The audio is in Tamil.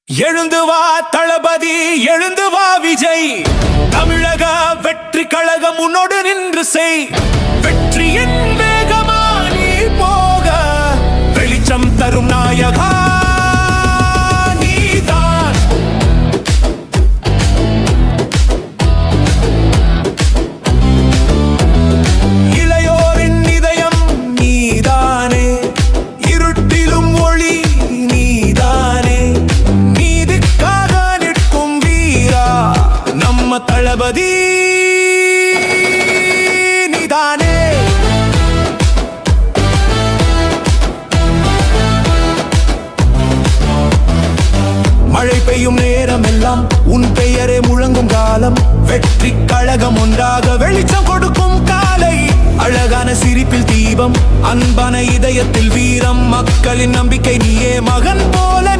எழுந்து வா தளபதி, எழுந்து வா விஜய். தமிழக வெற்றி கழகம் உன்னோடு நின்று செய். வெற்றியின் வேகமா நீ போக, வெளிச்சம் தரும் நாயகா நீதான். இளையோரின் இதயம் நீதானே, இருட்டிலும் ஒளி நீதானே. நீதிக்காக நிற்கும் வீரா நம்ம தளபதி நீதானே. மழை பெய்யும் நேரமெல்லாம் உன் பெயரே முழங்கும் காலம். வெற்றி கழகம் ஒன்றாக வெளிச்சம் கொடுக்கும் காலை. அழகான சிரிப்பில் தீபம், அன்பான இதயத்தில் வீரம். மக்களின் நம்பிக்கை நீயே, மகன் போல